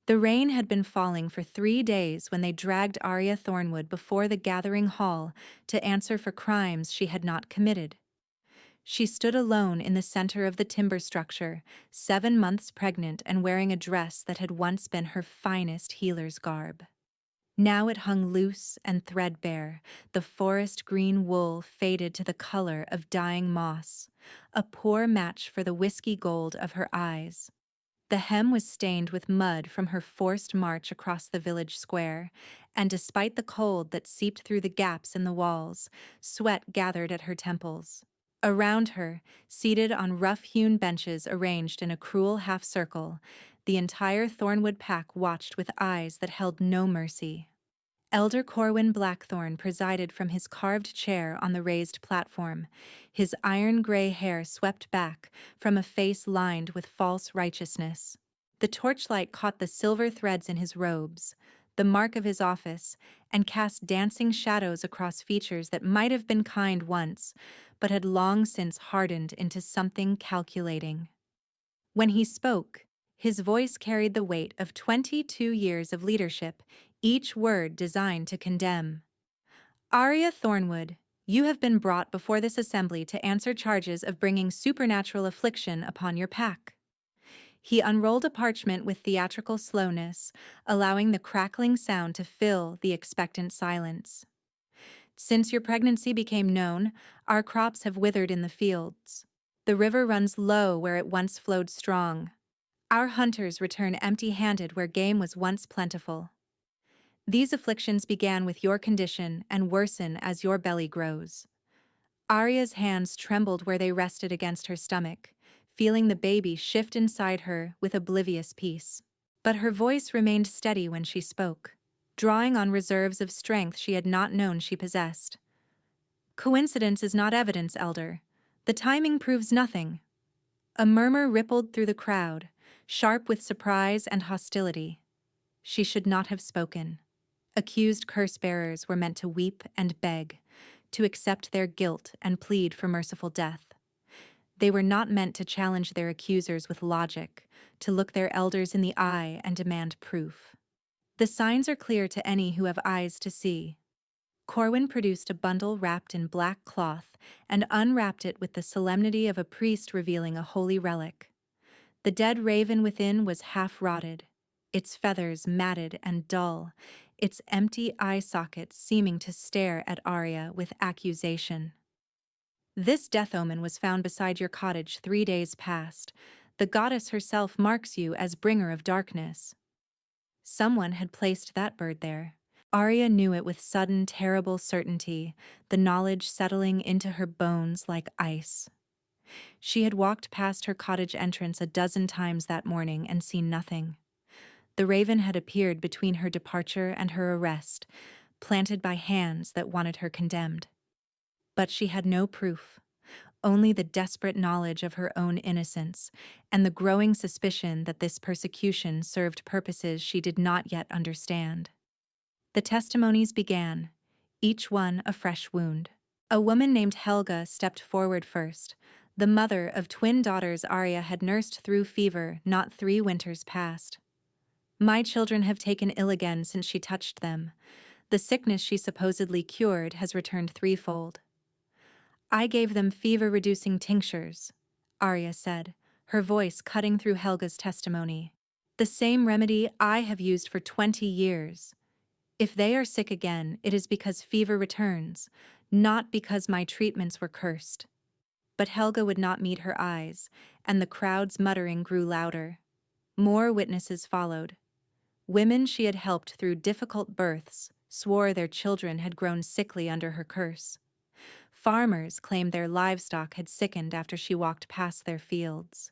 The rain had been falling for 3 days when they dragged Arya Thornwood before the gathering hall to answer for crimes she had not committed. She stood alone in the center of the timber structure, 7 months pregnant and wearing a dress that had once been her finest healer's garb. Now it hung loose and threadbare, the forest green wool faded to the color of dying moss, a poor match for the whiskey gold of her eyes. The hem was stained with mud from her forced march across the village square, and despite the cold that seeped through the gaps in the walls, sweat gathered at her temples. Around her, seated on rough-hewn benches arranged in a cruel half-circle, the entire Thornwood pack watched with eyes that held no mercy. Elder Corwin Blackthorn presided from his carved chair on the raised platform, his iron-gray hair swept back from a face lined with false righteousness. The torchlight caught the silver threads in his robes, the mark of his office, and cast dancing shadows across features that might have been kind once, but had long since hardened into something calculating. When he spoke, his voice carried the weight of 22 years of leadership, each word designed to condemn. Arya Thornwood, you have been brought before this assembly to answer charges of bringing supernatural affliction upon your pack. He unrolled a parchment with theatrical slowness, allowing the crackling sound to fill the expectant silence. Since your pregnancy became known, our crops have withered in the fields. The river runs low where it once flowed strong. Our hunters return empty-handed where game was once plentiful. These afflictions began with your condition and worsen as your belly grows. Arya's hands trembled where they rested against her stomach, feeling the baby shift inside her with oblivious peace. But her voice remained steady when she spoke, drawing on reserves of strength she had not known she possessed. Coincidence is not evidence, Elder. The timing proves nothing. A murmur rippled through the crowd, sharp with surprise and hostility. She should not have spoken. Accused curse-bearers were meant to weep and beg, to accept their guilt and plead for merciful death. They were not meant to challenge their accusers with logic, to look their elders in the eye and demand proof. The signs are clear to any who have eyes to see. Corwin produced a bundle wrapped in black cloth and unwrapped it with the solemnity of a priest revealing a holy relic. The dead raven within was half-rotted, its feathers matted and dull, its empty eye sockets seeming to stare at Arya with accusation. This death omen was found beside your cottage 3 days past. The goddess herself marks you as bringer of darkness. Someone had placed that bird there. Arya knew it with sudden, terrible certainty, the knowledge settling into her bones like ice. She had walked past her cottage entrance a dozen times that morning and seen nothing. The raven had appeared between her departure and her arrest, planted by hands that wanted her condemned. But she had no proof, only the desperate knowledge of her own innocence and the growing suspicion that this persecution served purposes she did not yet understand. The testimonies began, each one a fresh wound. A woman named Helga stepped forward first, the mother of twin daughters Arya had nursed through fever not 3 winters past. My children have taken ill again since she touched them. The sickness she supposedly cured has returned threefold. I gave them fever-reducing tinctures, Arya said, her voice cutting through Helga's testimony. The same remedy I have used for 20 years. If they are sick again, it is because fever returns, not because my treatments were cursed. But Helga would not meet her eyes, and the crowd's muttering grew louder. More witnesses followed. Women she had helped through difficult births swore their children had grown sickly under her curse. Farmers claimed their livestock had sickened after she walked past their fields.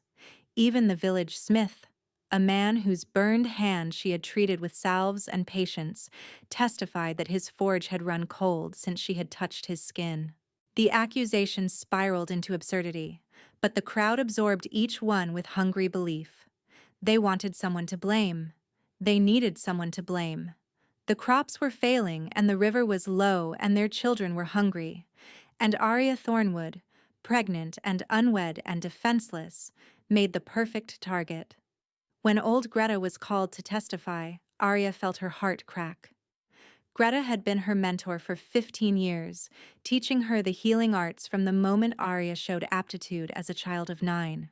Even the village smith, a man whose burned hand she had treated with salves and patience, testified that his forge had run cold since she had touched his skin. The accusations spiraled into absurdity, but the crowd absorbed each one with hungry belief. They wanted someone to blame. They needed someone to blame. The crops were failing and the river was low and their children were hungry. And Arya Thornwood, pregnant and unwed and defenseless, made the perfect target. When old Greta was called to testify, Arya felt her heart crack. Greta had been her mentor for 15 years, teaching her the healing arts from the moment Arya showed aptitude as a child of 9.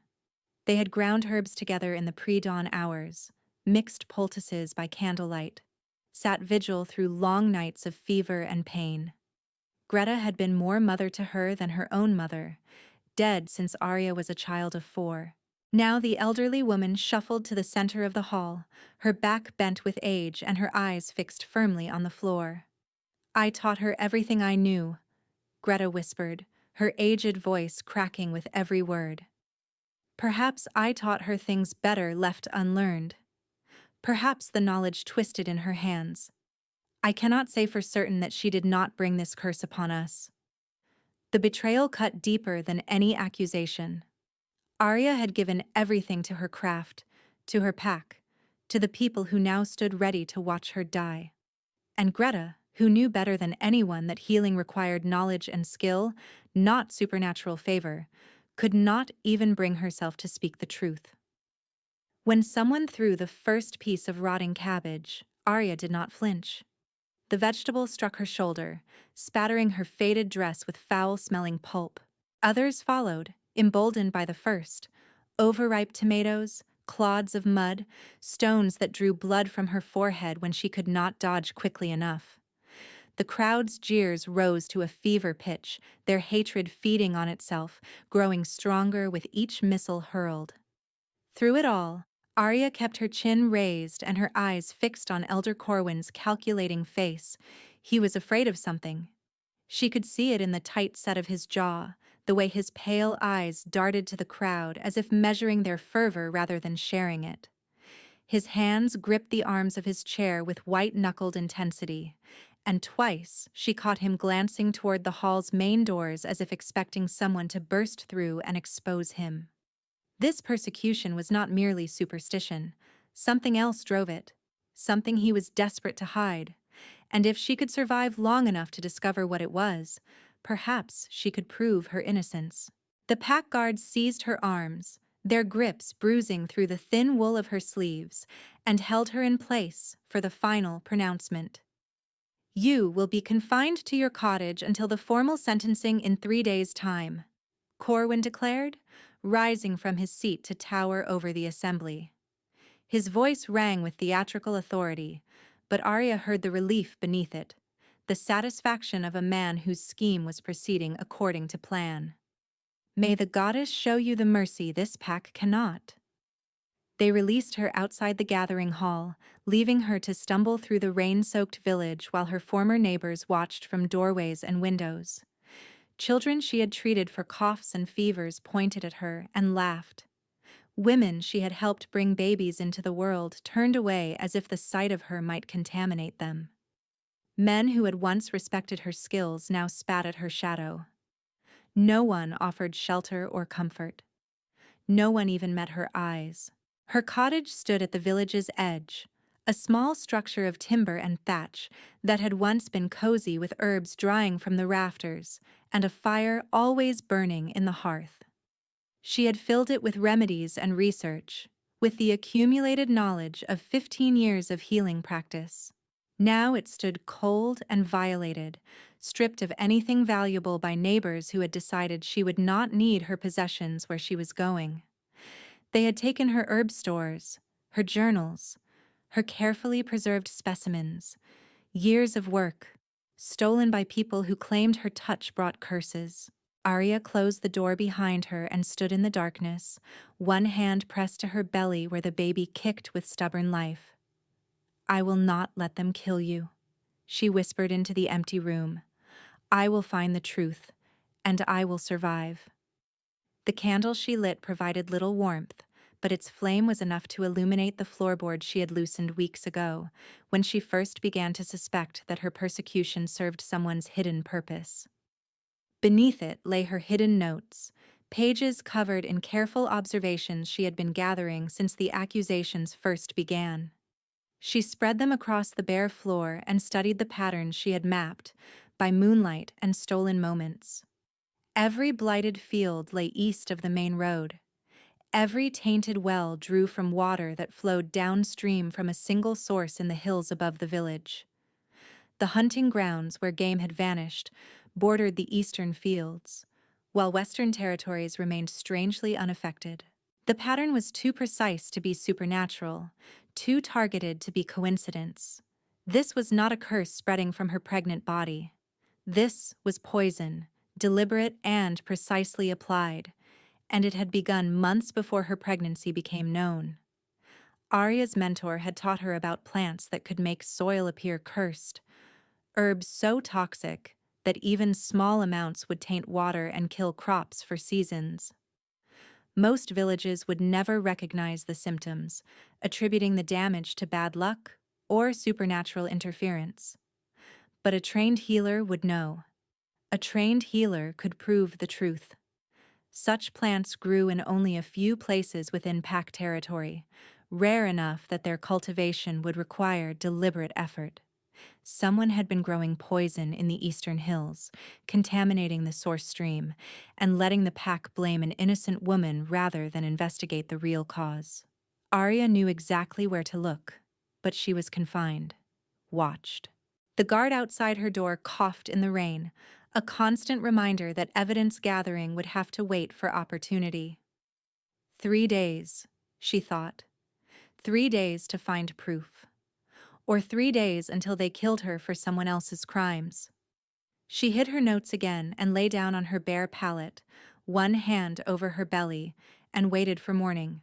They had ground herbs together in the pre-dawn hours, mixed poultices by candlelight, sat vigil through long nights of fever and pain. Greta had been more mother to her than her own mother, dead since Arya was a child of 4. Now the elderly woman shuffled to the center of the hall, her back bent with age and her eyes fixed firmly on the floor. "I taught her everything I knew," Greta whispered, her aged voice cracking with every word. "Perhaps I taught her things better left unlearned. Perhaps the knowledge twisted in her hands. I cannot say for certain that she did not bring this curse upon us." The betrayal cut deeper than any accusation. Arya had given everything to her craft, to her pack, to the people who now stood ready to watch her die. And Greta, who knew better than anyone that healing required knowledge and skill, not supernatural favor, could not even bring herself to speak the truth. When someone threw the first piece of rotting cabbage, Arya did not flinch. The vegetable struck her shoulder, spattering her faded dress with foul-smelling pulp. Others followed, emboldened by the first: overripe tomatoes, clods of mud, stones that drew blood from her forehead when she could not dodge quickly enough. The crowd's jeers rose to a fever pitch, their hatred feeding on itself, growing stronger with each missile hurled. Through it all, Arya kept her chin raised and her eyes fixed on Elder Corwin's calculating face. He was afraid of something. She could see it in the tight set of his jaw, the way his pale eyes darted to the crowd as if measuring their fervor rather than sharing it. His hands gripped the arms of his chair with white-knuckled intensity, and twice she caught him glancing toward the hall's main doors as if expecting someone to burst through and expose him. This persecution was not merely superstition. Something else drove it, something he was desperate to hide, and if she could survive long enough to discover what it was, perhaps she could prove her innocence. The pack guards seized her arms, their grips bruising through the thin wool of her sleeves, and held her in place for the final pronouncement. "You will be confined to your cottage until the formal sentencing in 3 days' time," Corwin declared, rising from his seat to tower over the assembly. His voice rang with theatrical authority, but Arya heard the relief beneath it, the satisfaction of a man whose scheme was proceeding according to plan. "May the goddess show you the mercy this pack cannot." They released her outside the gathering hall, leaving her to stumble through the rain-soaked village while her former neighbors watched from doorways and windows. Children she had treated for coughs and fevers pointed at her and laughed. Women she had helped bring babies into the world turned away as if the sight of her might contaminate them. Men who had once respected her skills now spat at her shadow. No one offered shelter or comfort. No one even met her eyes. Her cottage stood at the village's edge, a small structure of timber and thatch that had once been cozy with herbs drying from the rafters and a fire always burning in the hearth. She had filled it with remedies and research, with the accumulated knowledge of 15 years of healing practice. Now it stood cold and violated, stripped of anything valuable by neighbors who had decided she would not need her possessions where she was going. They had taken her herb stores, her journals, her carefully preserved specimens, years of work, stolen by people who claimed her touch brought curses. Arya closed the door behind her and stood in the darkness, one hand pressed to her belly where the baby kicked with stubborn life. "I will not let them kill you," she whispered into the empty room. "I will find the truth, and I will survive." The candle she lit provided little warmth, but its flame was enough to illuminate the floorboard she had loosened weeks ago, when she first began to suspect that her persecution served someone's hidden purpose. Beneath it lay her hidden notes, pages covered in careful observations she had been gathering since the accusations first began. She spread them across the bare floor and studied the patterns she had mapped, by moonlight and stolen moments. Every blighted field lay east of the main road. Every tainted well drew from water that flowed downstream from a single source in the hills above the village. The hunting grounds where game had vanished bordered the eastern fields, while western territories remained strangely unaffected. The pattern was too precise to be supernatural, too targeted to be coincidence. This was not a curse spreading from her pregnant body. This was poison, deliberate and precisely applied, and it had begun months before her pregnancy became known. Arya's mentor had taught her about plants that could make soil appear cursed, herbs so toxic that even small amounts would taint water and kill crops for seasons. Most villages would never recognize the symptoms, attributing the damage to bad luck or supernatural interference. But a trained healer would know. A trained healer could prove the truth. Such plants grew in only a few places within Pack territory, rare enough that their cultivation would require deliberate effort. Someone had been growing poison in the eastern hills, contaminating the source stream, and letting the Pack blame an innocent woman rather than investigate the real cause. Arya knew exactly where to look, but she was confined, watched. The guard outside her door coughed in the rain, a constant reminder that evidence gathering would have to wait for opportunity. 3 days, she thought. 3 days to find proof. Or 3 days until they killed her for someone else's crimes. She hid her notes again and lay down on her bare pallet, one hand over her belly, and waited for morning.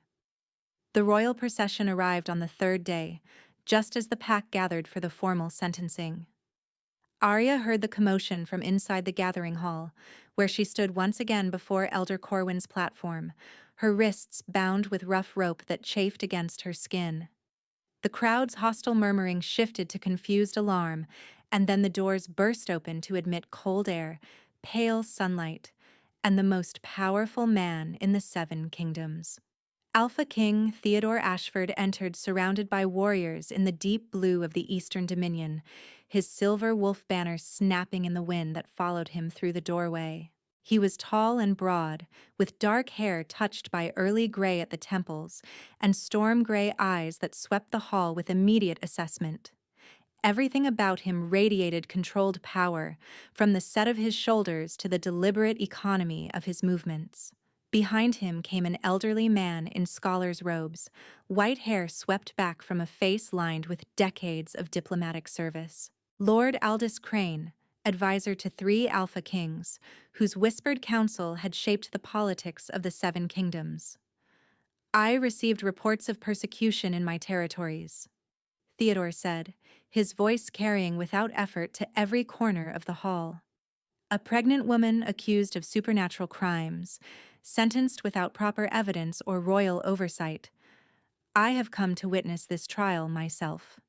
The royal procession arrived on the 3rd day, just as the Pack gathered for the formal sentencing. Arya heard the commotion from inside the gathering hall, where she stood once again before Elder Corwin's platform, her wrists bound with rough rope that chafed against her skin. The crowd's hostile murmuring shifted to confused alarm, and then the doors burst open to admit cold air, pale sunlight, and the most powerful man in the 7 kingdoms. Alpha King Theodore Ashford entered surrounded by warriors in the deep blue of the Eastern Dominion, his silver wolf banner snapping in the wind that followed him through the doorway. He was tall and broad, with dark hair touched by early gray at the temples, and storm gray eyes that swept the hall with immediate assessment. Everything about him radiated controlled power, from the set of his shoulders to the deliberate economy of his movements. Behind him came an elderly man in scholar's robes, white hair swept back from a face lined with decades of diplomatic service. Lord Aldous Crane, advisor to 3 Alpha Kings, whose whispered counsel had shaped the politics of the 7 kingdoms. I received reports of persecution in my territories, Theodore said, his voice carrying without effort to every corner of the hall. A pregnant woman accused of supernatural crimes, sentenced without proper evidence or royal oversight. I have come to witness this trial myself.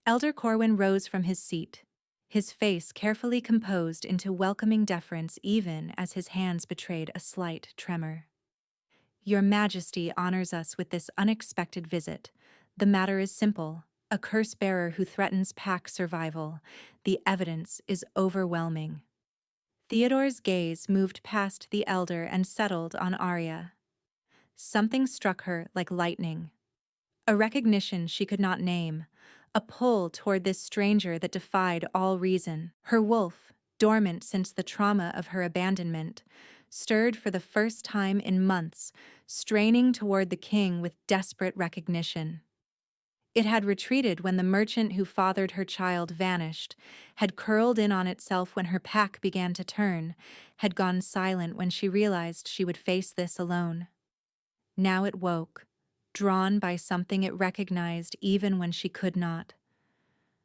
Elder Corwin rose from his seat, his face carefully composed into welcoming deference even as his hands betrayed a slight tremor. Your Majesty honors us with this unexpected visit. The matter is simple. A curse-bearer who threatens Pack survival. The evidence is overwhelming. Theodore's gaze moved past the elder and settled on Arya. Something struck her like lightning. A recognition she could not name, a pull toward this stranger that defied all reason. Her wolf, dormant since the trauma of her abandonment, stirred for the first time in months, straining toward the king with desperate recognition. It had retreated when the merchant who fathered her child vanished, had curled in on itself when her pack began to turn, had gone silent when she realized she would face this alone. Now it woke, drawn by something it recognized even when she could not.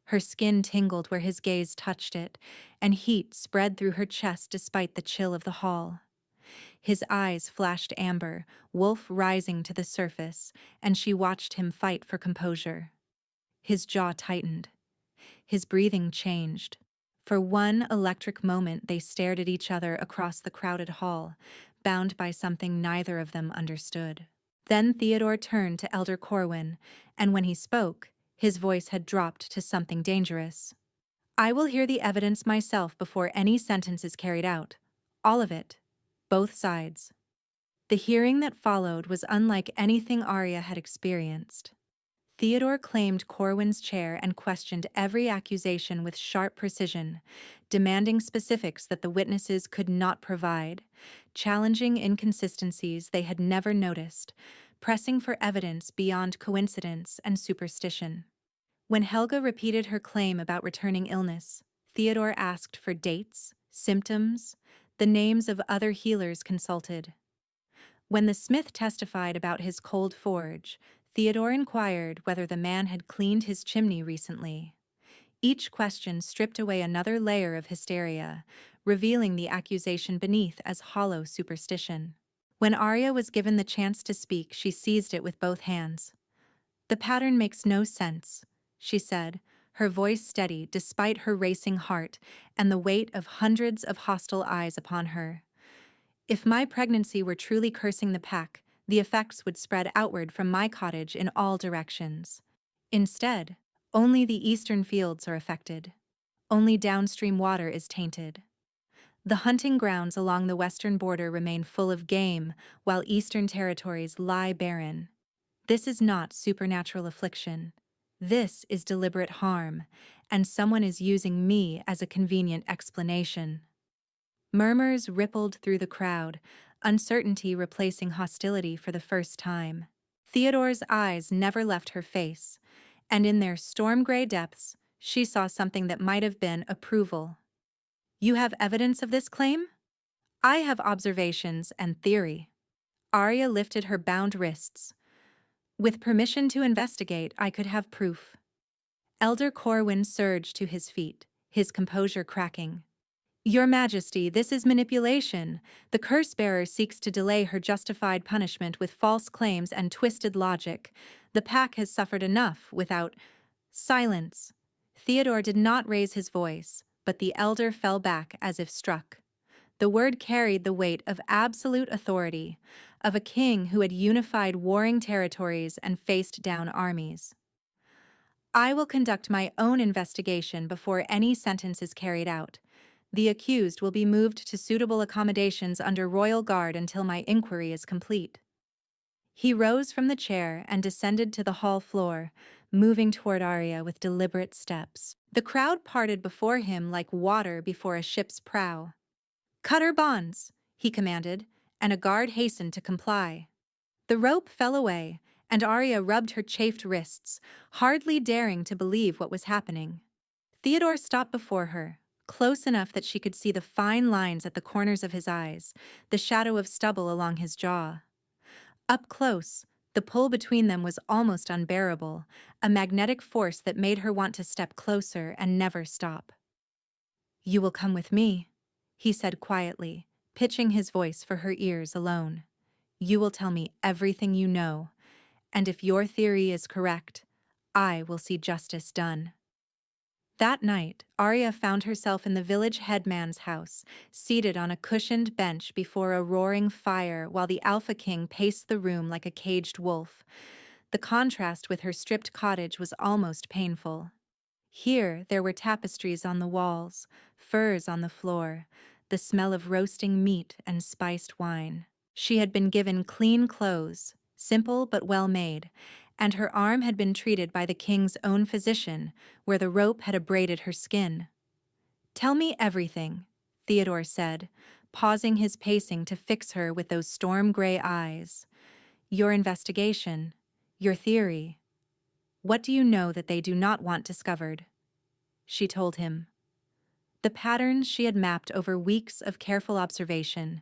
Her skin tingled where his gaze touched it, and heat spread through her chest despite the chill of the hall. His eyes flashed amber, wolf rising to the surface, and she watched him fight for composure. His jaw tightened. His breathing changed. For one electric moment they stared at each other across the crowded hall, bound by something neither of them understood. Then Theodore turned to Elder Corwin, and when he spoke, his voice had dropped to something dangerous. I will hear the evidence myself before any sentence is carried out. All of it. Both sides. The hearing that followed was unlike anything Arya had experienced. Theodore claimed Corwin's chair and questioned every accusation with sharp precision, demanding specifics that the witnesses could not provide, challenging inconsistencies they had never noticed, pressing for evidence beyond coincidence and superstition. When Helga repeated her claim about returning illness, Theodore asked for dates, symptoms, the names of other healers consulted. When the smith testified about his cold forge, Theodore inquired whether the man had cleaned his chimney recently. Each question stripped away another layer of hysteria, revealing the accusation beneath as hollow superstition. When Arya was given the chance to speak, she seized it with both hands. "The pattern makes no sense," she said, her voice steady despite her racing heart and the weight of hundreds of hostile eyes upon her. "If my pregnancy were truly cursing the pack, the effects would spread outward from my cottage in all directions. Instead, only the eastern fields are affected. Only downstream water is tainted. The hunting grounds along the western border remain full of game, while eastern territories lie barren. This is not supernatural affliction. This is deliberate harm, and someone is using me as a convenient explanation." Murmurs rippled through the crowd, uncertainty replacing hostility for the first time. Theodore's eyes never left her face, and in their storm-gray depths, she saw something that might have been approval. "You have evidence of this claim?" "I have observations and theory." Arya lifted her bound wrists. "With permission to investigate, I could have proof." Elder Corwin surged to his feet, his composure cracking. "Your Majesty, this is manipulation. The curse-bearer seeks to delay her justified punishment with false claims and twisted logic. The pack has suffered enough without—" "Silence." Theodore did not raise his voice, but the elder fell back as if struck. The word carried the weight of absolute authority, of a king who had unified warring territories and faced down armies. "I will conduct my own investigation before any sentence is carried out. The accused will be moved to suitable accommodations under royal guard until my inquiry is complete." He rose from the chair and descended to the hall floor, moving toward Arya with deliberate steps. The crowd parted before him like water before a ship's prow. "Cut her bonds," he commanded, and a guard hastened to comply. The rope fell away, and Arya rubbed her chafed wrists, hardly daring to believe what was happening. Theodore stopped before her, close enough that she could see the fine lines at the corners of his eyes, the shadow of stubble along his jaw. Up close, the pull between them was almost unbearable, a magnetic force that made her want to step closer and never stop. "You will come with me," he said quietly, pitching his voice for her ears alone. "You will tell me everything you know, and if your theory is correct, I will see justice done." That night, Arya found herself in the village headman's house, seated on a cushioned bench before a roaring fire while the Alpha King paced the room like a caged wolf. The contrast with her stripped cottage was almost painful. Here, there were tapestries on the walls, furs on the floor, the smell of roasting meat and spiced wine. She had been given clean clothes, simple but well made, and her arm had been treated by the king's own physician, where the rope had abraded her skin. "Tell me everything," Theodore said, pausing his pacing to fix her with those storm-gray eyes. "Your investigation, your theory. What do you know that they do not want discovered?" She told him. The patterns she had mapped over weeks of careful observation,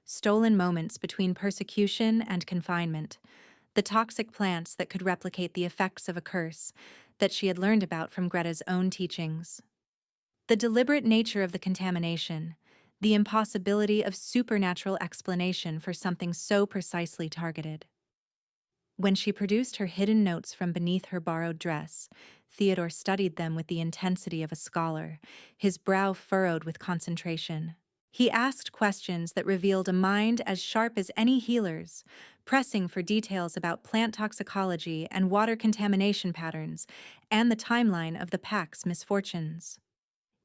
stolen moments between persecution and confinement, the toxic plants that could replicate the effects of a curse that she had learned about from Greta's own teachings. The deliberate nature of the contamination, the impossibility of supernatural explanation for something so precisely targeted. When she produced her hidden notes from beneath her borrowed dress, Theodore studied them with the intensity of a scholar, his brow furrowed with concentration. He asked questions that revealed a mind as sharp as any healer's, pressing for details about plant toxicology and water contamination patterns, and the timeline of the pack's misfortunes.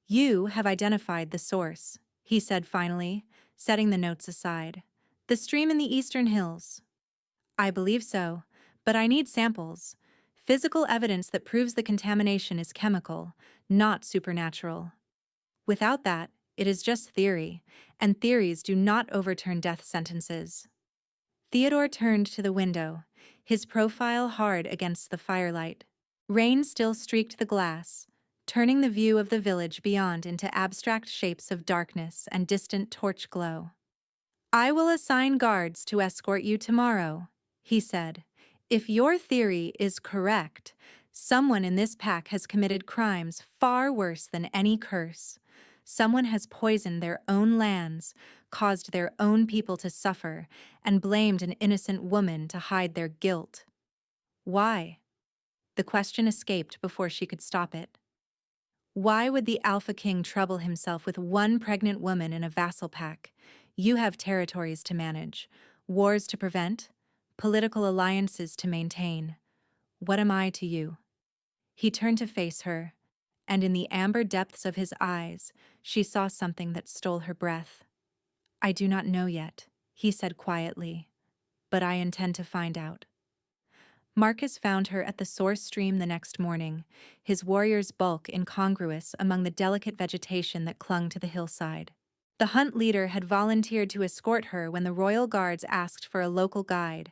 "You have identified the source," he said finally, setting the notes aside. The stream in the eastern hills. I believe so, but I need samples. Physical evidence that proves the contamination is chemical, not supernatural. Without that, it is just theory, and theories do not overturn death sentences. Theodore turned to the window, his profile hard against the firelight. Rain still streaked the glass, turning the view of the village beyond into abstract shapes of darkness and distant torch glow. I will assign guards to escort you tomorrow, he said. If your theory is correct, someone in this pack has committed crimes far worse than any curse. Someone has poisoned their own lands, caused their own people to suffer, and blamed an innocent woman to hide their guilt. Why? The question escaped before she could stop it. Why would the Alpha King trouble himself with one pregnant woman in a vassal pack? You have territories to manage, wars to prevent, political alliances to maintain. What am I to you? He turned to face her, and in the amber depths of his eyes, she saw something that stole her breath. I do not know yet, he said quietly, but I intend to find out. Marcus found her at the source stream the next morning, his warrior's bulk incongruous among the delicate vegetation that clung to the hillside. The hunt leader had volunteered to escort her when the royal guards asked for a local guide,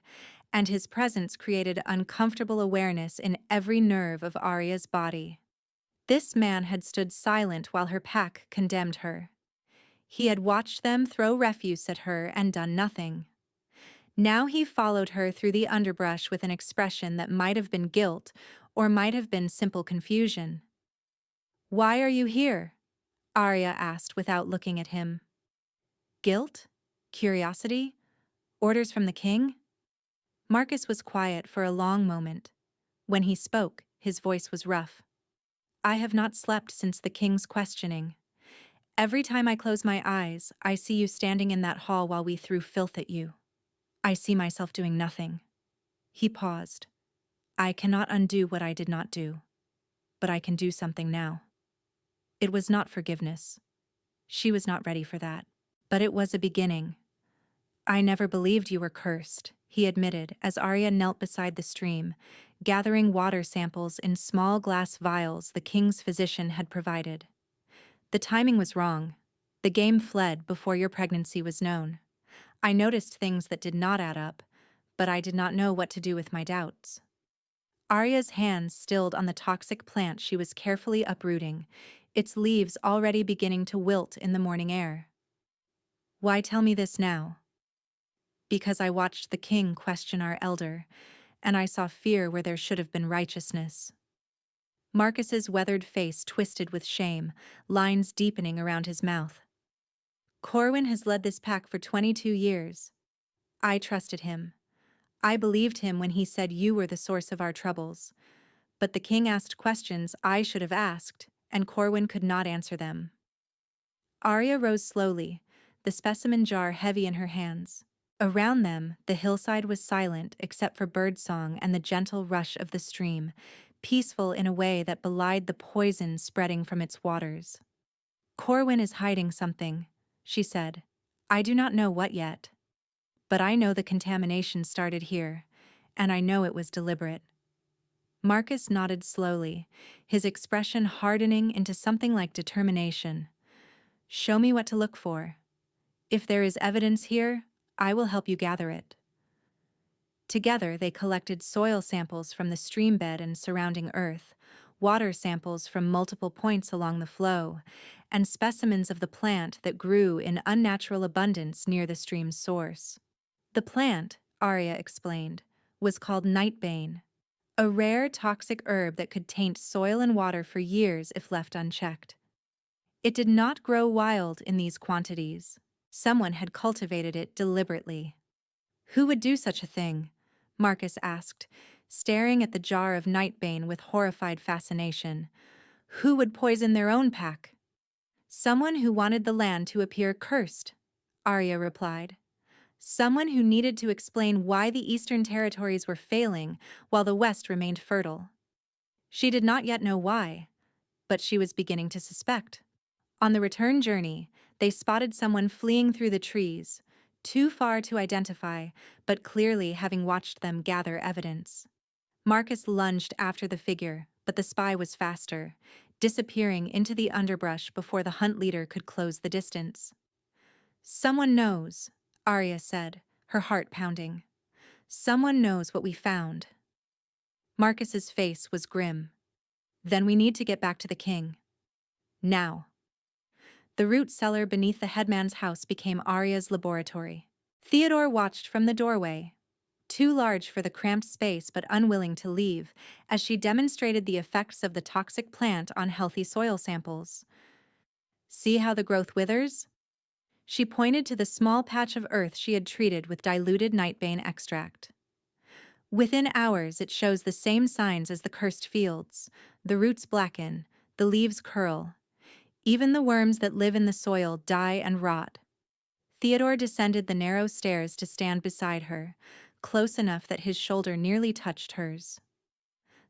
and his presence created uncomfortable awareness in every nerve of Arya's body. This man had stood silent while her pack condemned her. He had watched them throw refuse at her and done nothing. Now he followed her through the underbrush with an expression that might have been guilt or might have been simple confusion. "Why are you here?" Arya asked without looking at him. Guilt? Curiosity? Orders from the king? Marcus was quiet for a long moment. When he spoke, his voice was rough. I have not slept since the king's questioning. Every time I close my eyes, I see you standing in that hall while we threw filth at you. I see myself doing nothing. He paused. I cannot undo what I did not do, but I can do something now. It was not forgiveness. She was not ready for that, but it was a beginning. I never believed you were cursed, he admitted as Arya knelt beside the stream, gathering water samples in small glass vials the king's physician had provided. The timing was wrong. The game fled before your pregnancy was known. I noticed things that did not add up, but I did not know what to do with my doubts. Arya's hands stilled on the toxic plant she was carefully uprooting, its leaves already beginning to wilt in the morning air. Why tell me this now? Because I watched the king question our elder, and I saw fear where there should have been righteousness. Marcus's weathered face twisted with shame, lines deepening around his mouth. Corwin has led this pack for 22 years. I trusted him. I believed him when he said you were the source of our troubles. But the king asked questions I should have asked, and Corwin could not answer them. Arya rose slowly, the specimen jar heavy in her hands. Around them, the hillside was silent except for birdsong and the gentle rush of the stream, peaceful in a way that belied the poison spreading from its waters. Corwin is hiding something, she said. I do not know what yet. But I know the contamination started here, and I know it was deliberate. Marcus nodded slowly, his expression hardening into something like determination. Show me what to look for. If there is evidence here, I will help you gather it. Together, they collected soil samples from the stream bed and surrounding earth, water samples from multiple points along the flow, and specimens of the plant that grew in unnatural abundance near the stream's source. The plant, Arya explained, was called nightbane, a rare toxic herb that could taint soil and water for years if left unchecked. It did not grow wild in these quantities. Someone had cultivated it deliberately. Who would do such a thing? Marcus asked, staring at the jar of nightbane with horrified fascination. Who would poison their own pack? Someone who wanted the land to appear cursed, Arya replied. Someone who needed to explain why the eastern territories were failing while the west remained fertile. She did not yet know why, but she was beginning to suspect. On the return journey, they spotted someone fleeing through the trees, too far to identify, but clearly having watched them gather evidence. Marcus lunged after the figure, but the spy was faster, disappearing into the underbrush before the hunt leader could close the distance. Someone knows, Arya said, her heart pounding. Someone knows what we found. Marcus's face was grim. Then we need to get back to the king. Now. The root cellar beneath the headman's house became Arya's laboratory. Theodore watched from the doorway, too large for the cramped space but unwilling to leave, as she demonstrated the effects of the toxic plant on healthy soil samples. See how the growth withers? She pointed to the small patch of earth she had treated with diluted nightbane extract. Within hours, it shows the same signs as the cursed fields. The roots blacken, the leaves curl. Even the worms that live in the soil die and rot. Theodore descended the narrow stairs to stand beside her, close enough that his shoulder nearly touched hers.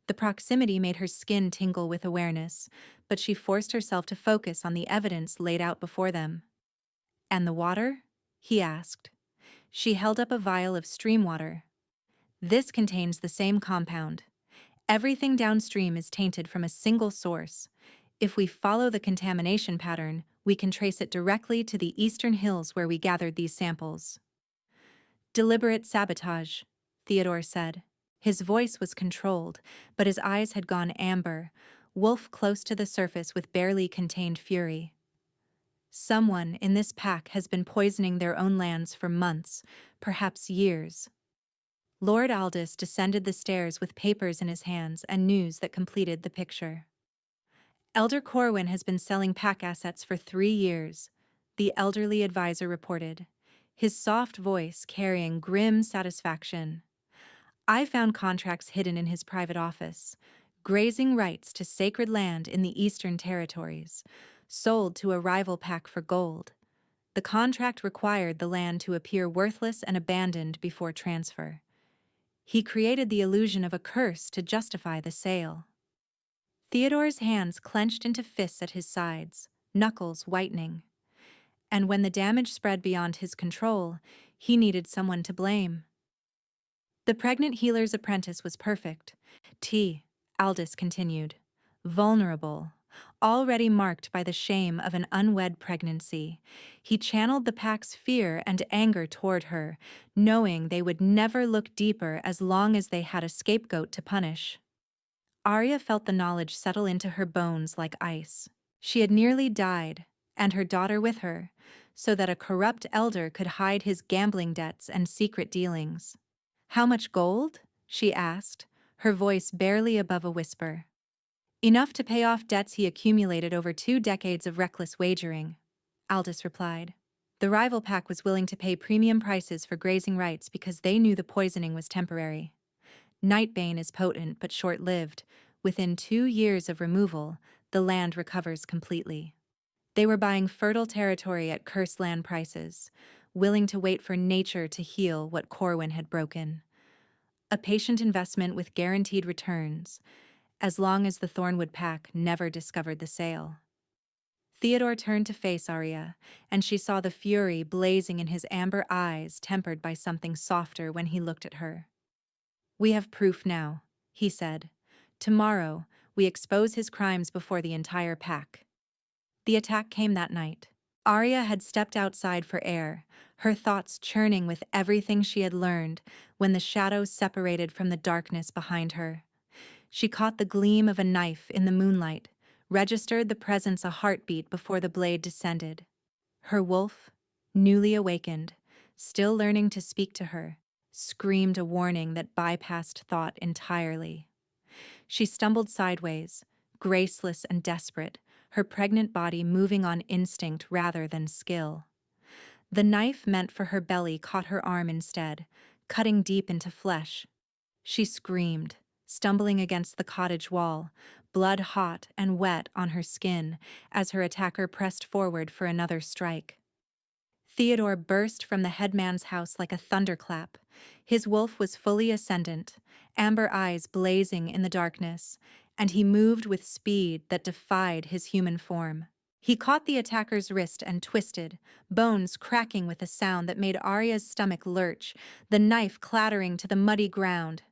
The proximity made her skin tingle with awareness, but she forced herself to focus on the evidence laid out before them. "And the water?" he asked. She held up a vial of stream water. "This contains the same compound. Everything downstream is tainted from a single source. If we follow the contamination pattern, we can trace it directly to the eastern hills where we gathered these samples." "Deliberate sabotage," Theodore said. His voice was controlled, but his eyes had gone amber, wolf close to the surface with barely contained fury. "Someone in this pack has been poisoning their own lands for months, perhaps years." Lord Aldous descended the stairs with papers in his hands and news that completed the picture. "Elder Corwin has been selling pack assets for 3 years," the elderly advisor reported, his soft voice carrying grim satisfaction. "I found contracts hidden in his private office, grazing rights to sacred land in the Eastern Territories, sold to a rival pack for gold. The contract required the land to appear worthless and abandoned before transfer. He created the illusion of a curse to justify the sale." Theodore's hands clenched into fists at his sides, knuckles whitening. And when the damage spread beyond his control, he needed someone to blame. The pregnant healer's apprentice was perfect. Aldous continued. Vulnerable, already marked by the shame of an unwed pregnancy. He channeled the pack's fear and anger toward her, knowing they would never look deeper as long as they had a scapegoat to punish. Arya felt the knowledge settle into her bones like ice. She had nearly died, and her daughter with her, so that a corrupt elder could hide his gambling debts and secret dealings. "How much gold?" she asked, her voice barely above a whisper. "Enough to pay off debts he accumulated over 2 decades of reckless wagering," Aldous replied. "The rival pack was willing to pay premium prices for grazing rights because they knew the poisoning was temporary. Nightbane is potent but short-lived. Within 2 years of removal, the land recovers completely. They were buying fertile territory at cursed land prices, willing to wait for nature to heal what Corwin had broken. A patient investment with guaranteed returns, as long as the Thornwood pack never discovered the sale." Theodore turned to face Arya, and she saw the fury blazing in his amber eyes, tempered by something softer when he looked at her. "We have proof now," he said. "Tomorrow, we expose his crimes before the entire pack." The attack came that night. Arya had stepped outside for air, her thoughts churning with everything she had learned when the shadows separated from the darkness behind her. She caught the gleam of a knife in the moonlight, registered the presence a heartbeat before the blade descended. Her wolf, newly awakened, still learning to speak to her, screamed a warning that bypassed thought entirely. She stumbled sideways, graceless and desperate, her pregnant body moving on instinct rather than skill. The knife meant for her belly caught her arm instead, cutting deep into flesh. She screamed, stumbling against the cottage wall, blood hot and wet on her skin as her attacker pressed forward for another strike. Theodore burst from the headman's house like a thunderclap. His wolf was fully ascendant, amber eyes blazing in the darkness, and he moved with speed that defied his human form. He caught the attacker's wrist and twisted, bones cracking with a sound that made Arya's stomach lurch, the knife clattering to the muddy ground.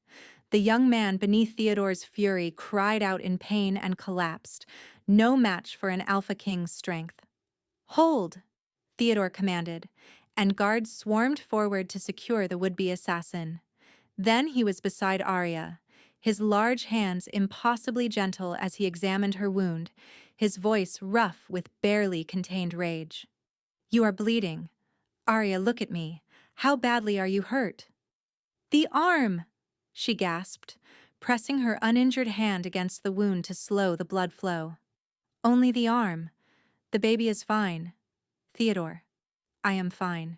The young man beneath Theodore's fury cried out in pain and collapsed, no match for an Alpha King's strength. "Hold!" Theodore commanded, and guards swarmed forward to secure the would-be assassin. Then he was beside Arya, his large hands impossibly gentle as he examined her wound, his voice rough with barely contained rage. "You are bleeding. Arya, look at me. How badly are you hurt?" "The arm!" she gasped, pressing her uninjured hand against the wound to slow the blood flow. "Only the arm. The baby is fine. Theodore, I am fine."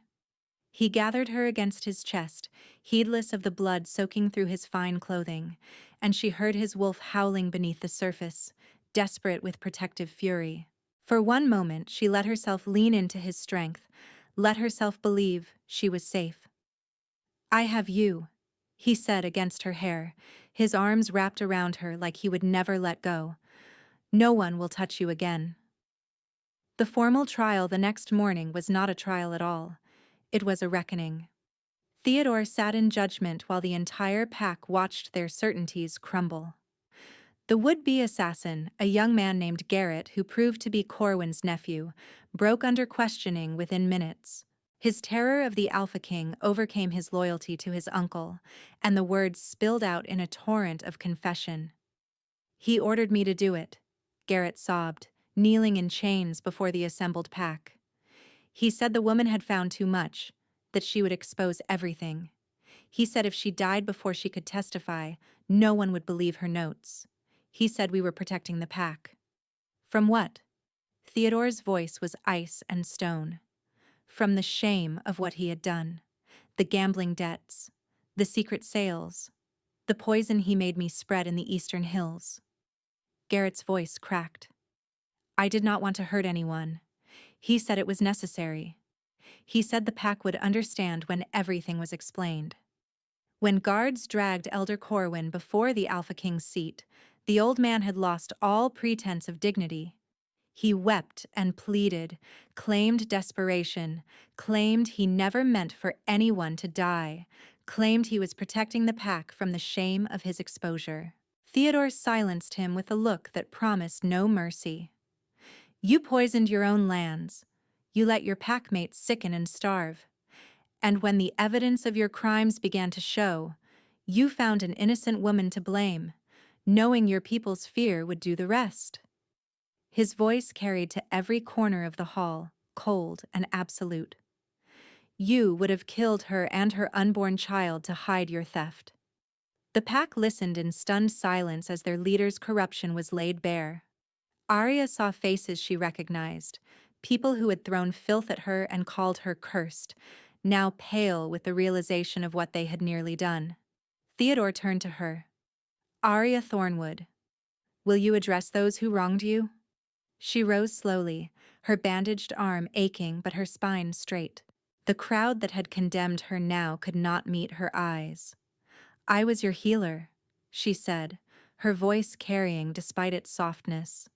He gathered her against his chest, heedless of the blood soaking through his fine clothing, and she heard his wolf howling beneath the surface, desperate with protective fury. For one moment she let herself lean into his strength, let herself believe she was safe. "I have you," he said against her hair, his arms wrapped around her like he would never let go. "No one will touch you again." The formal trial the next morning was not a trial at all. It was a reckoning. Theodore sat in judgment while the entire pack watched their certainties crumble. The would-be assassin, a young man named Garrett who proved to be Corwin's nephew, broke under questioning within minutes. His terror of the Alpha King overcame his loyalty to his uncle, and the words spilled out in a torrent of confession. "He ordered me to do it," Garrett sobbed, kneeling in chains before the assembled pack. "He said the woman had found too much, that she would expose everything. He said if she died before she could testify, no one would believe her notes. He said we were protecting the pack." "From what?" Theodore's voice was ice and stone. "From the shame of what he had done. The gambling debts. The secret sales. The poison he made me spread in the eastern hills." Garrett's voice cracked. "I did not want to hurt anyone. He said it was necessary. He said the pack would understand when everything was explained." When guards dragged Elder Corwin before the Alpha King's seat, the old man had lost all pretense of dignity. He wept and pleaded, claimed desperation, claimed he never meant for anyone to die, claimed he was protecting the pack from the shame of his exposure. Theodore silenced him with a look that promised no mercy. "You poisoned your own lands. You let your packmates sicken and starve. And when the evidence of your crimes began to show, you found an innocent woman to blame, knowing your people's fear would do the rest." His voice carried to every corner of the hall, cold and absolute. "You would have killed her and her unborn child to hide your theft." The pack listened in stunned silence as their leader's corruption was laid bare. Arya saw faces she recognized, people who had thrown filth at her and called her cursed, now pale with the realization of what they had nearly done. Theodore turned to her. "Arya Thornwood, will you address those who wronged you?" She rose slowly, her bandaged arm aching but her spine straight. The crowd that had condemned her now could not meet her eyes. "I was your healer," she said, her voice carrying despite its softness.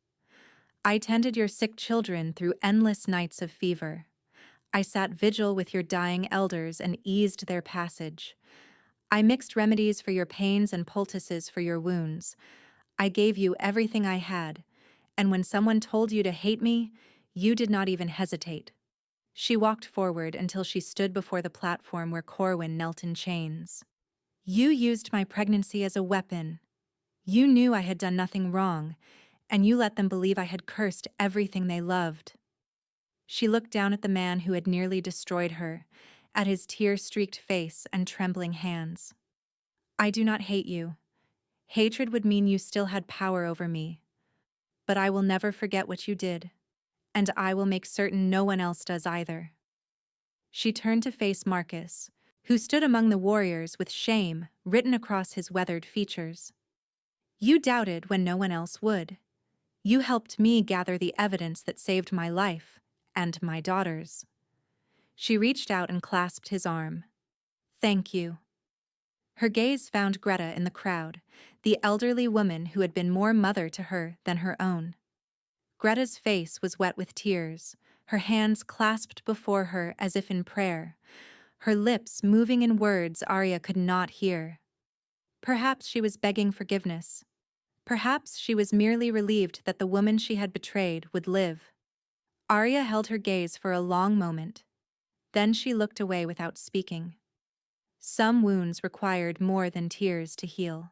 "I tended your sick children through endless nights of fever. I sat vigil with your dying elders and eased their passage. I mixed remedies for your pains and poultices for your wounds. I gave you everything I had, and when someone told you to hate me, you did not even hesitate." She walked forward until she stood before the platform where Corwin knelt in chains. "You used my pregnancy as a weapon. You knew I had done nothing wrong, and you let them believe I had cursed everything they loved." She looked down at the man who had nearly destroyed her, at his tear-streaked face and trembling hands. "I do not hate you. Hatred would mean you still had power over me. But I will never forget what you did, and I will make certain no one else does either." She turned to face Marcus, who stood among the warriors with shame written across his weathered features. "You doubted when no one else would. You helped me gather the evidence that saved my life, and my daughter's." She reached out and clasped his arm. "Thank you." Her gaze found Greta in the crowd, the elderly woman who had been more mother to her than her own. Greta's face was wet with tears, her hands clasped before her as if in prayer, her lips moving in words Arya could not hear. Perhaps she was begging forgiveness. Perhaps she was merely relieved that the woman she had betrayed would live. Arya held her gaze for a long moment. Then she looked away without speaking. Some wounds required more than tears to heal.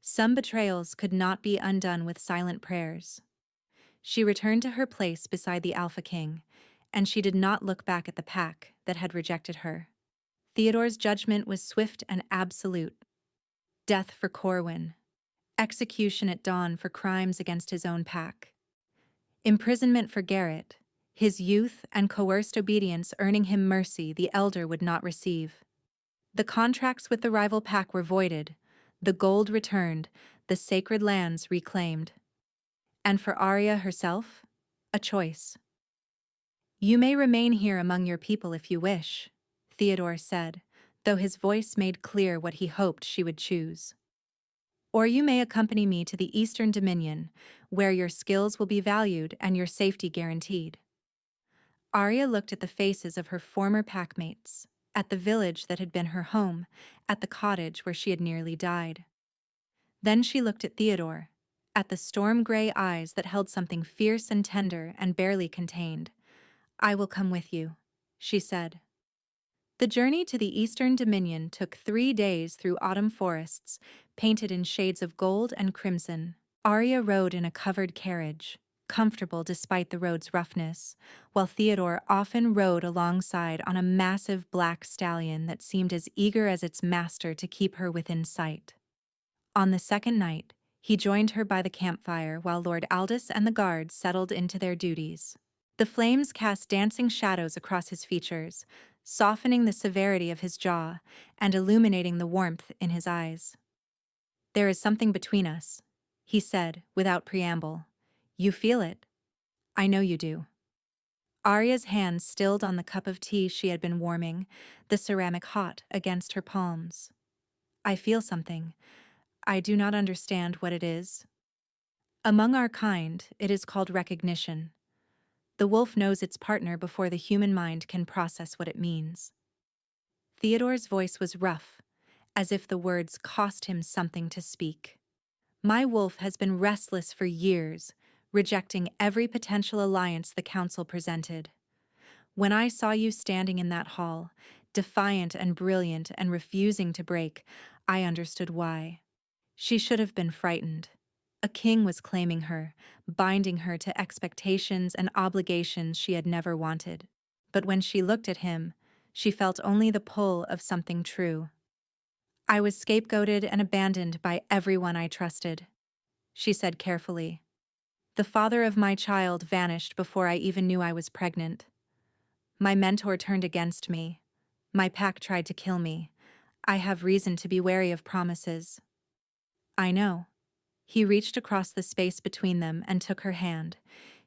Some betrayals could not be undone with silent prayers. She returned to her place beside the Alpha King, and she did not look back at the pack that had rejected her. Theodore's judgment was swift and absolute. Death for Corwin. Execution at dawn for crimes against his own pack. Imprisonment for Garrett, his youth and coerced obedience earning him mercy the elder would not receive. The contracts with the rival pack were voided, the gold returned, the sacred lands reclaimed. And for Arya herself, a choice. "You may remain here among your people if you wish," Theodore said, though his voice made clear what he hoped she would choose. "Or you may accompany me to the Eastern Dominion, where your skills will be valued and your safety guaranteed." Arya looked at the faces of her former packmates, at the village that had been her home, at the cottage where she had nearly died. Then she looked at Theodore, at the storm-gray eyes that held something fierce and tender and barely contained. "I will come with you," she said. The journey to the Eastern Dominion took 3 days through autumn forests, painted in shades of gold and crimson. Arya rode in a covered carriage, comfortable despite the road's roughness, while Theodore often rode alongside on a massive black stallion that seemed as eager as its master to keep her within sight. On the second night, he joined her by the campfire while Lord Aldous and the guards settled into their duties. The flames cast dancing shadows across his features, softening the severity of his jaw and illuminating the warmth in his eyes. "There is something between us," he said without preamble. "You feel it? I know you do." Arya's hand stilled on the cup of tea she had been warming, the ceramic hot against her palms. "I feel something. I do not understand what it is. Among our kind, it is called recognition. The wolf knows its partner before the human mind can process what it means." Theodore's voice was rough, as if the words cost him something to speak. "My wolf has been restless for years, rejecting every potential alliance the council presented. When I saw you standing in that hall, defiant and brilliant and refusing to break, I understood why. She should have been frightened. A king was claiming her, binding her to expectations and obligations she had never wanted. But when she looked at him, she felt only the pull of something true. I was scapegoated and abandoned by everyone I trusted," she said carefully. "The father of my child vanished before I even knew I was pregnant. My mentor turned against me. My pack tried to kill me. I have reason to be wary of promises." "I know." He reached across the space between them and took her hand,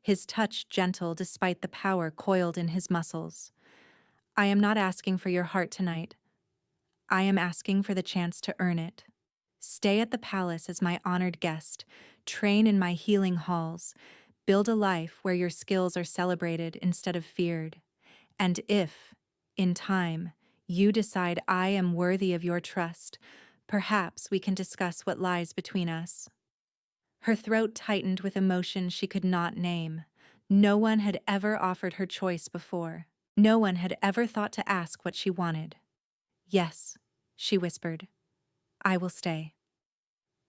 his touch gentle despite the power coiled in his muscles. "I am not asking for your heart tonight. I am asking for the chance to earn it. Stay at the palace as my honored guest, train in my healing halls, build a life where your skills are celebrated instead of feared. And if, in time, you decide I am worthy of your trust, perhaps we can discuss what lies between us." Her throat tightened with emotion she could not name. No one had ever offered her choice before. No one had ever thought to ask what she wanted. "Yes," she whispered. "I will stay."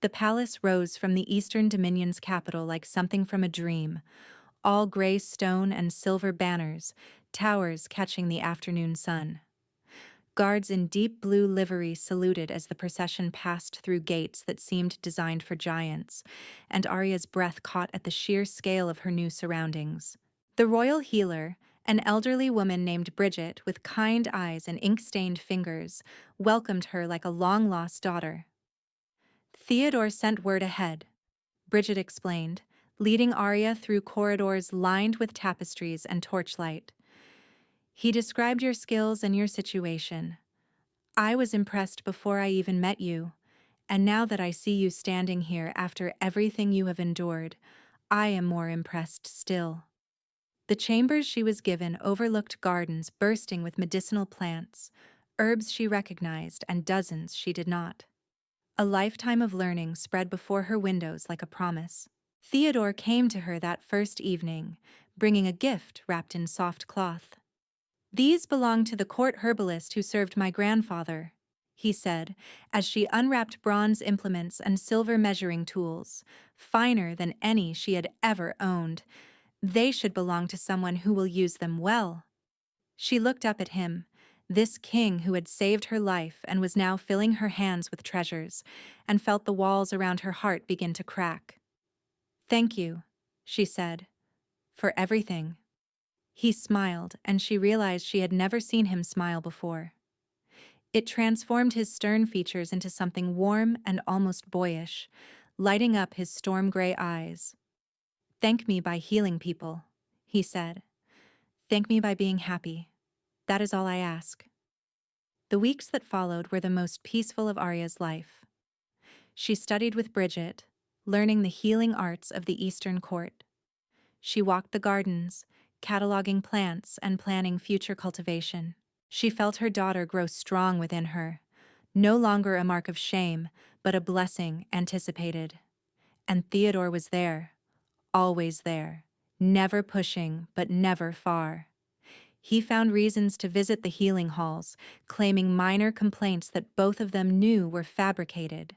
The palace rose from the Eastern Dominion's capital like something from a dream, all gray stone and silver banners, towers catching the afternoon sun. Guards in deep blue livery saluted as the procession passed through gates that seemed designed for giants, and Arya's breath caught at the sheer scale of her new surroundings. The royal healer, an elderly woman named Bridget with kind eyes and ink-stained fingers, welcomed her like a long-lost daughter. "Theodore sent word ahead," Bridget explained, leading Arya through corridors lined with tapestries and torchlight. "He described your skills and your situation. I was impressed before I even met you, and now that I see you standing here after everything you have endured, I am more impressed still. The chambers she was given overlooked gardens bursting with medicinal plants, herbs she recognized and dozens she did not. A lifetime of learning spread before her windows like a promise. Theodore came to her that first evening, bringing a gift wrapped in soft cloth. "These belong to the court herbalist who served my grandfather," he said, as she unwrapped bronze implements and silver measuring tools, finer than any she had ever owned. "They should belong to someone who will use them well." She looked up at him, this king who had saved her life and was now filling her hands with treasures, and felt the walls around her heart begin to crack. "Thank you," she said, "for everything." He smiled, and she realized she had never seen him smile before. It transformed his stern features into something warm and almost boyish, lighting up his storm-gray eyes. "Thank me by healing people," he said. "Thank me by being happy. That is all I ask." The weeks that followed were the most peaceful of Arya's life. She studied with Bridget, learning the healing arts of the Eastern Court. She walked the gardens, cataloging plants and planning future cultivation. She felt her daughter grow strong within her, no longer a mark of shame, but a blessing anticipated. And Theodore was there, always there, never pushing but never far. He found reasons to visit the healing halls, claiming minor complaints that both of them knew were fabricated.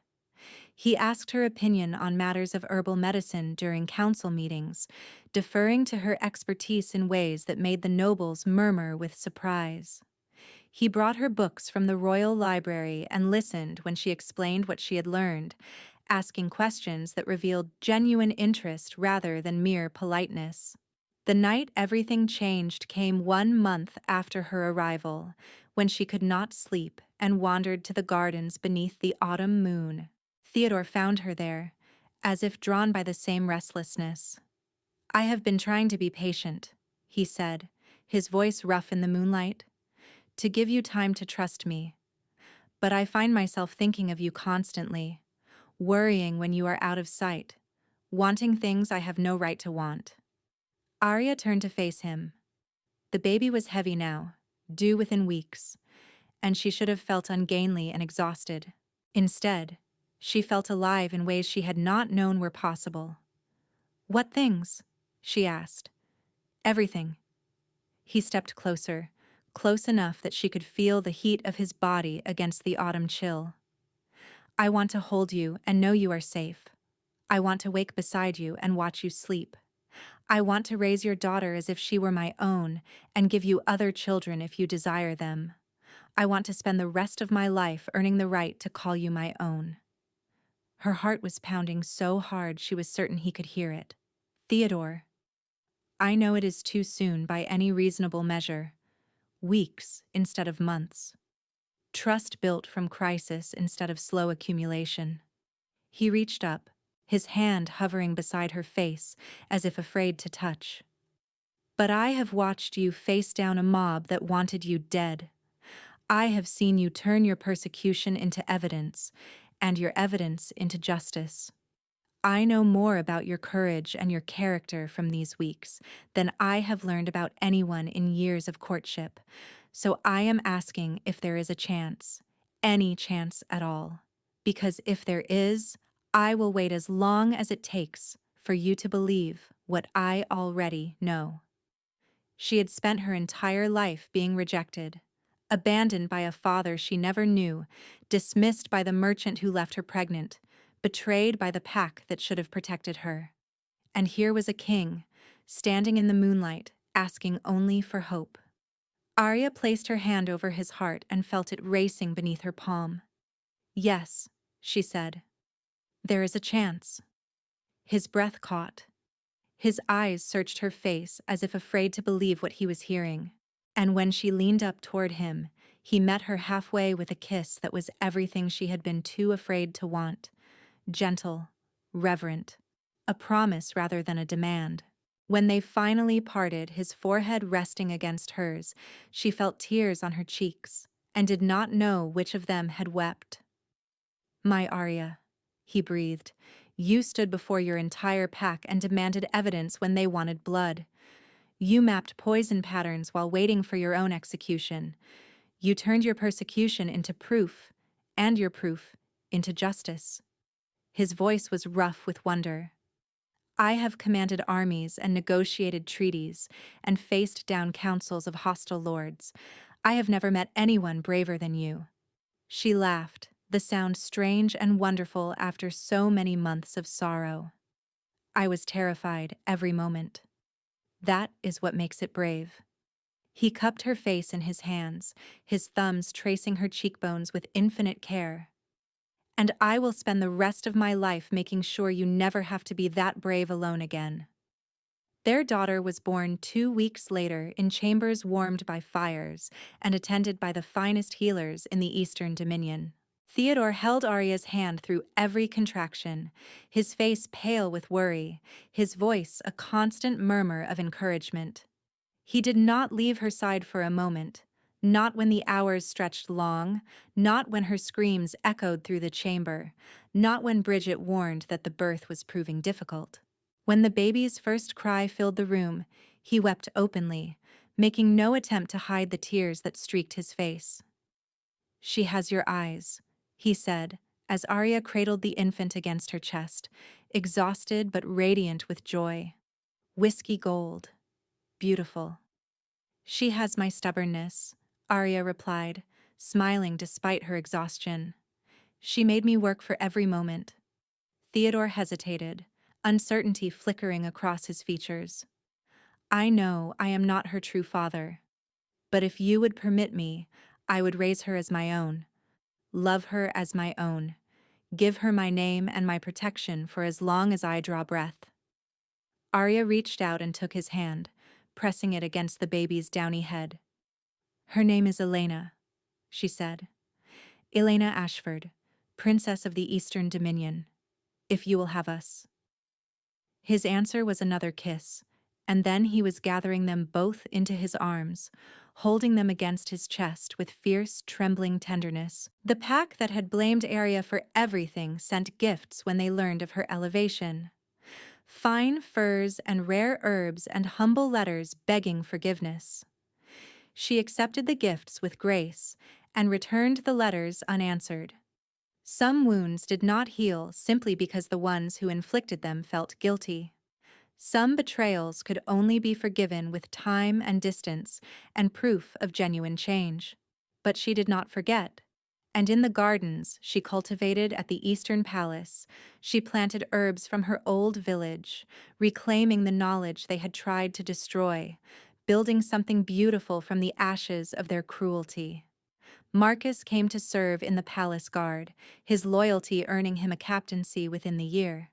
He asked her opinion on matters of herbal medicine during council meetings, deferring to her expertise in ways that made the nobles murmur with surprise. He brought her books from the royal library and listened when she explained what she had learned, asking questions that revealed genuine interest rather than mere politeness. The night everything changed came 1 month after her arrival, when she could not sleep and wandered to the gardens beneath the autumn moon. Theodore found her there, as if drawn by the same restlessness. "I have been trying to be patient," he said, his voice rough in the moonlight, "to give you time to trust me. But I find myself thinking of you constantly, worrying when you are out of sight, wanting things I have no right to want." Arya turned to face him. The baby was heavy now, due within weeks, and she should have felt ungainly and exhausted. Instead, she felt alive in ways she had not known were possible. "What things?" she asked. "Everything." He stepped closer, close enough that she could feel the heat of his body against the autumn chill. "I want to hold you and know you are safe. I want to wake beside you and watch you sleep. I want to raise your daughter as if she were my own and give you other children if you desire them. I want to spend the rest of my life earning the right to call you my own." Her heart was pounding so hard she was certain he could hear it. "Theodore, I know it is too soon by any reasonable measure. Weeks instead of months. Trust built from crisis instead of slow accumulation." He reached up, his hand hovering beside her face as if afraid to touch. "But I have watched you face down a mob that wanted you dead. I have seen you turn your persecution into evidence, and your evidence into justice. I know more about your courage and your character from these weeks than I have learned about anyone in years of courtship, so I am asking if there is a chance, any chance at all. Because if there is, I will wait as long as it takes for you to believe what I already know." She had spent her entire life being rejected, abandoned by a father she never knew, dismissed by the merchant who left her pregnant, betrayed by the pack that should have protected her. And here was a king, standing in the moonlight, asking only for hope. Arya placed her hand over his heart and felt it racing beneath her palm. "Yes," she said. "There is a chance." His breath caught. His eyes searched her face as if afraid to believe what he was hearing. And when she leaned up toward him, he met her halfway with a kiss that was everything she had been too afraid to want. Gentle, reverent, a promise rather than a demand. When they finally parted, his forehead resting against hers, she felt tears on her cheeks and did not know which of them had wept. "My Arya," he breathed, You stood before your entire pack and demanded evidence when they wanted blood. You mapped poison patterns while waiting for your own execution. You turned your persecution into proof, and your proof into justice. His voice was rough with wonder. I have commanded armies and negotiated treaties and faced down councils of hostile lords. I have never met anyone braver than you. She laughed, the sound strange and wonderful after so many months of sorrow. I was terrified every moment. That is what makes it brave. He cupped her face in his hands, his thumbs tracing her cheekbones with infinite care. And I will spend the rest of my life making sure you never have to be that brave alone again. Their daughter was born 2 weeks later in chambers warmed by fires and attended by the finest healers in the Eastern Dominion. Theodore held Arya's hand through every contraction, his face pale with worry, his voice a constant murmur of encouragement. He did not leave her side for a moment, not when the hours stretched long, not when her screams echoed through the chamber, not when Bridget warned that the birth was proving difficult. When the baby's first cry filled the room, he wept openly, making no attempt to hide the tears that streaked his face. "She has your eyes," he said, as Arya cradled the infant against her chest, exhausted but radiant with joy. "Whiskey gold. Beautiful." "She has my stubbornness," Arya replied, smiling despite her exhaustion. "She made me work for every moment." Theodore hesitated, uncertainty flickering across his features. "I know I am not her true father. But if you would permit me, I would raise her as my own, love her as my own, give her my name and my protection for as long as I draw breath." Arya reached out and took his hand, pressing it against the baby's downy head. "Her name is Elena," she said. "Elena Ashford, Princess of the Eastern Dominion, if you will have us." His answer was another kiss, and then he was gathering them both into his arms, holding them against his chest with fierce, trembling tenderness. The pack that had blamed Arya for everything sent gifts when they learned of her elevation. Fine furs and rare herbs and humble letters begging forgiveness. She accepted the gifts with grace and returned the letters unanswered. Some wounds did not heal simply because the ones who inflicted them felt guilty. Some betrayals could only be forgiven with time and distance and proof of genuine change. But she did not forget. And in the gardens she cultivated at the Eastern Palace, she planted herbs from her old village, reclaiming the knowledge they had tried to destroy, building something beautiful from the ashes of their cruelty. Marcus came to serve in the palace guard, his loyalty earning him a captaincy within the year.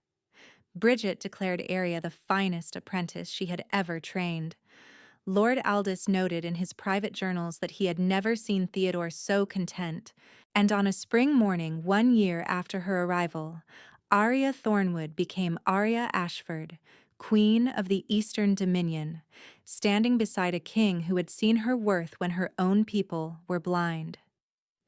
Bridget declared Arya the finest apprentice she had ever trained. Lord Aldous noted in his private journals that he had never seen Theodore so content, and on a spring morning 1 year after her arrival, Arya Thornwood became Arya Ashford, Queen of the Eastern Dominion, standing beside a king who had seen her worth when her own people were blind.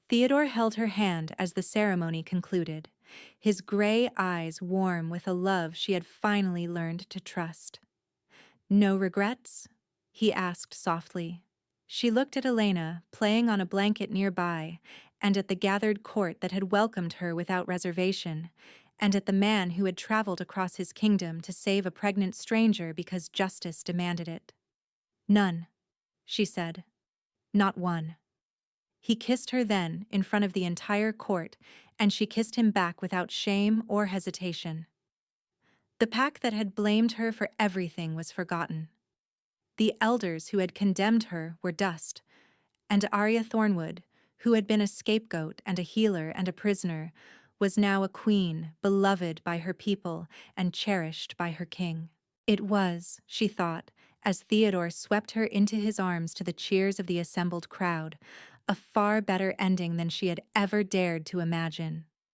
Theodore held her hand as the ceremony concluded, his gray eyes warm with a love she had finally learned to trust. "No regrets?" he asked softly. She looked at Elena, playing on a blanket nearby, and at the gathered court that had welcomed her without reservation, and at the man who had traveled across his kingdom to save a pregnant stranger because justice demanded it. "None," she said. "Not one." He kissed her then, in front of the entire court, and she kissed him back without shame or hesitation. The pack that had blamed her for everything was forgotten. The elders who had condemned her were dust, and Arya Thornwood, who had been a scapegoat and a healer and a prisoner, was now a queen, beloved by her people and cherished by her king. It was, she thought, as Theodore swept her into his arms to the cheers of the assembled crowd, a far better ending than she had ever dared to imagine.